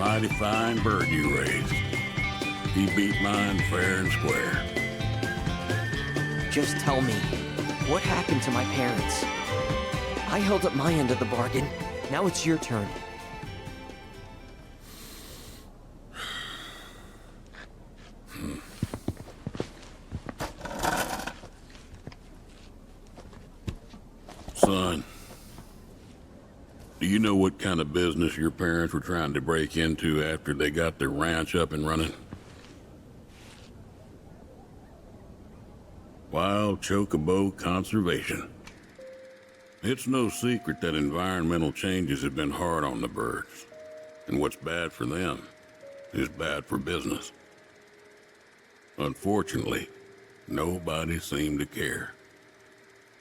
mighty fine bird you raised. He beat mine fair and square. Just tell me, what happened to my parents? I held up my end of the bargain. Now it's your turn. Son, do you know what kind of business your parents were trying to break into after they got their ranch up and running? Wild chocobo conservation. It's no secret that environmental changes have been hard on the birds, and what's bad for them is bad for business. Unfortunately, nobody seemed to care.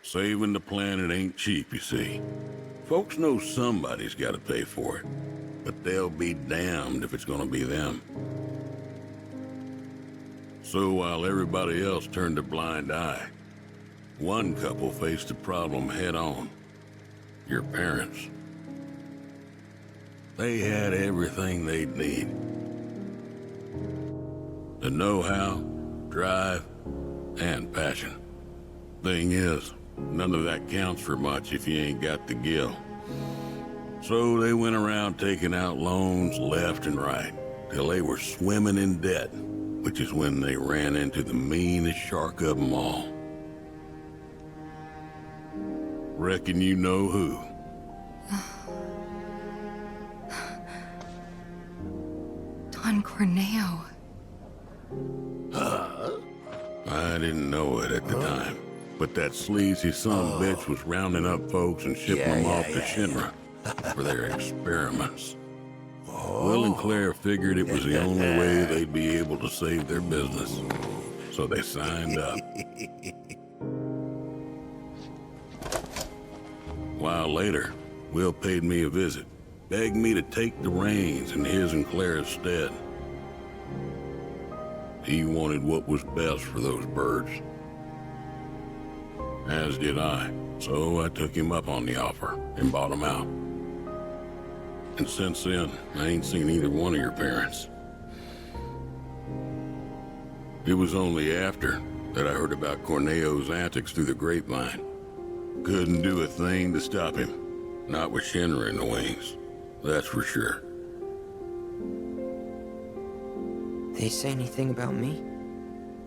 Saving the planet ain't cheap, you see. Folks know somebody's got to pay for it, but they'll be damned if it's gonna be them. So while everybody else turned a blind eye, one couple faced the problem head on. Your parents. They had everything they'd need. The know-how, drive, and passion. Thing is, none of that counts for much if you ain't got the gill. So they went around taking out loans left and right, till they were swimming in debt, which is when they ran into the meanest shark of them all. Reckon you know who. Don Corneo. I didn't know it at the time, but that sleazy bitch was rounding up folks and shipping them off to Shinra for their experiments. Will and Claire figured it was the only way they'd be able to save their business, so they signed up. A while later, Will paid me a visit, begged me to take the reins in his and Claire's stead. He wanted what was best for those birds. As did I, so I took him up on the offer and bought him out. And since then, I ain't seen either one of your parents. It was only after that I heard about Corneo's antics through the grapevine. Couldn't do a thing to stop him. Not with Shinra in the wings, that's for sure. They say anything about me?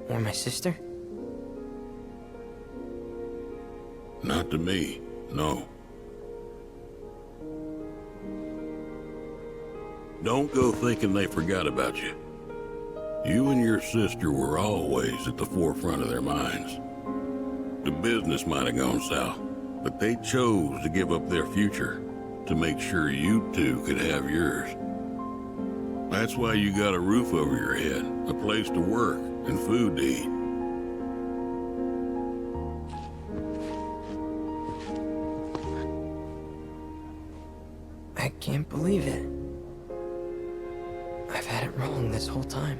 Or my sister? Not to me, no. Don't go thinking they forgot about you. You and your sister were always at the forefront of their minds. The business might have gone south, but they chose to give up their future to make sure you two could have yours. That's why you got a roof over your head, a place to work, and food to eat. I can't believe it. I've had it wrong this whole time.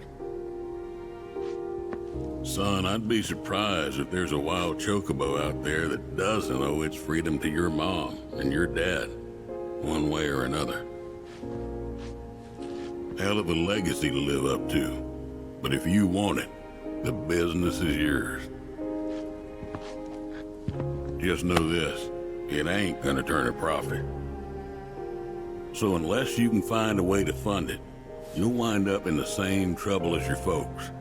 Son, I'd be surprised if there's a wild chocobo out there that doesn't owe its freedom to your mom and your dad, one way or another. Hell of a legacy to live up to, but if you want it, the business is yours. Just know this, it ain't gonna turn a profit. So unless you can find a way to fund it, you'll wind up in the same trouble as your folks.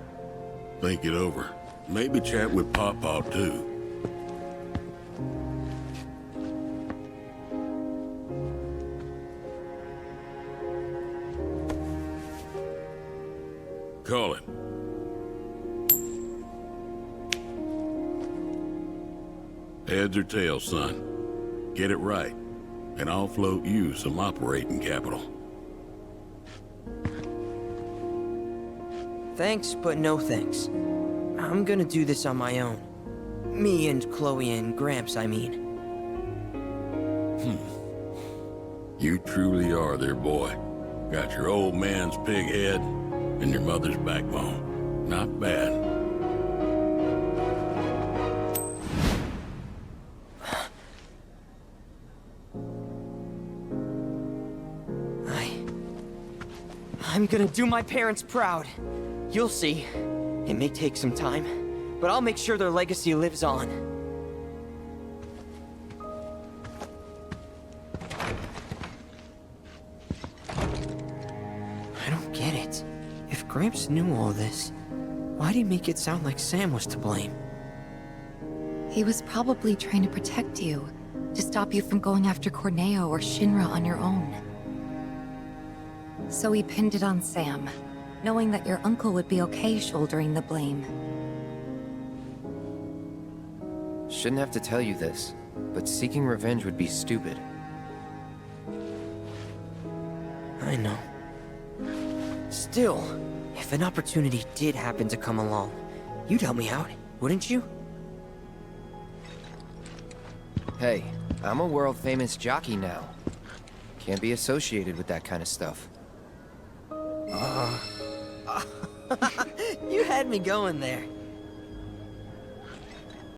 Think it over. Maybe chat with Pawpaw too. Call it. Heads or tails, son. Get it right, and I'll float you some operating capital. Thanks, but no thanks. I'm gonna do this on my own. Me and Chloe and Gramps, I mean. You truly are their boy. Got your old man's pig head and your mother's backbone. Not bad. I'm gonna do my parents proud. You'll see. It may take some time, but I'll make sure their legacy lives on. I don't get it. If Gramps knew all this, why'd he make it sound like Sam was to blame? He was probably trying to protect you, to stop you from going after Corneo or Shinra on your own. So he pinned it on Sam, knowing that your uncle would be okay shouldering the blame. Shouldn't have to tell you this, but seeking revenge would be stupid. I know. Still, if an opportunity did happen to come along, you'd help me out, wouldn't you? Hey, I'm a world-famous jockey now. Can't be associated with that kind of stuff. You had me going there.